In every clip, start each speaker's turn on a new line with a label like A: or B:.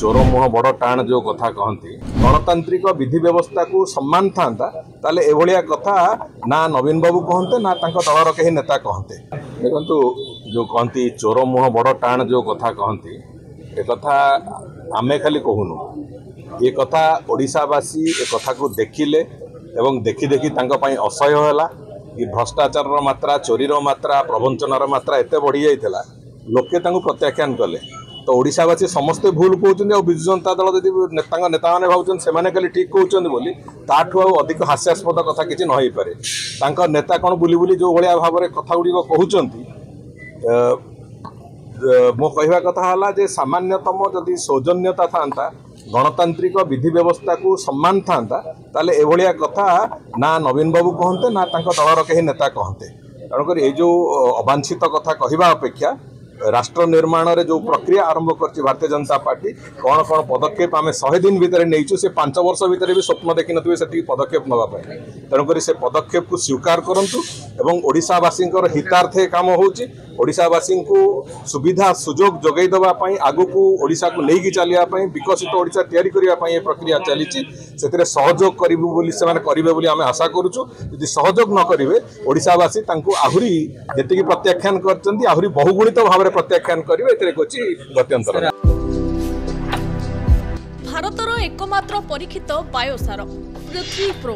A: चोर मुह बड़ टाण जो कथा कहती गणतांत्रिक विधि व्यवस्था को सम्मान था ताले एभलिया कथा ना नवीन बाबू कहते ना दलर कहीं नेता कहते। देखु जो कहती चोर मुह बड़ टाण जो कथा कहती ए कथा आमे खाली कहूनु ये कथा ओडिशावासी ए कथा को देखिले एवं देखी देखी असह्य है कि भ्रष्टाचार मात्रा चोरीर मात्रा प्रवंचनार मात्रा एत बढ़ी जाइए लोके प्रत्याख्यान कले। तो ओडिशावासी समस्ते भूल कहते विजु जनता दल जब नेता नेता मैंने भावुन से खाली ठीक कहते बोली ताठू अधिक हास्यास्पद कथा किसी न पारे। नेता कौन बुली बुली जो भाया भाव में कथा गुड़िक कहते मो कहवा कथा है सामान्यतम जदि सौजन्यता था गणतांत्रिक विधि व्यवस्था को सम्मान था ताले एभलिया कथा ना नवीन बाबू कहते ना दलर कहीं नेता कहते। तेणुक ये जो अवांछित कथा कहवा अपेक्षा राष्ट्र निर्माण रे जो प्रक्रिया आरंभ कर भारतीय जनता पार्टी कौन कौन पदक्षेप आम 100 दिन भितर नहीं से 5 वर्ष भितर भी स्वप्न देखी थे से पदक्षेप नापी। तेणुक से पदक्षेप को स्वीकार करूँ ओडिशावासी हितार्थे काम होशावासी को सुविधा सुजोग जोगई देवाई आगु को ओडिशा को लेकिन चलिए विकसित ओडिशा तैयारी करने प्रक्रिया चली से सहयोग करेंगे आम आशा करुचु। यदि सहयोग न करेंगे ओडिशावासी आहरी जी प्रत्याख्यान कर बहुगुणित भाव प्रत्याख्यान करेंगे गत्यंतर।
B: भारतर एकमात्र परीक्षित बायोसार पृथ्वी प्रो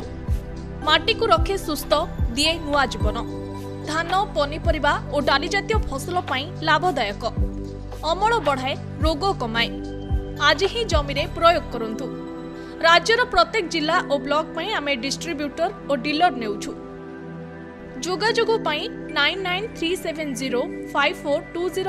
B: माटी को रखे सुस्थ दिए नुआ जीवन धान पनीपरिबा और डाली जातीय फसल लाभदायक अमल बढ़ाए रोग कमाए। आज ही जमीरे प्रयोग करंतु। राज्यर प्रत्येक जिला और ब्लॉक पई आमे डिस्ट्रीब्यूटर और डीलर नेउछु। जोगाजोग 9937054201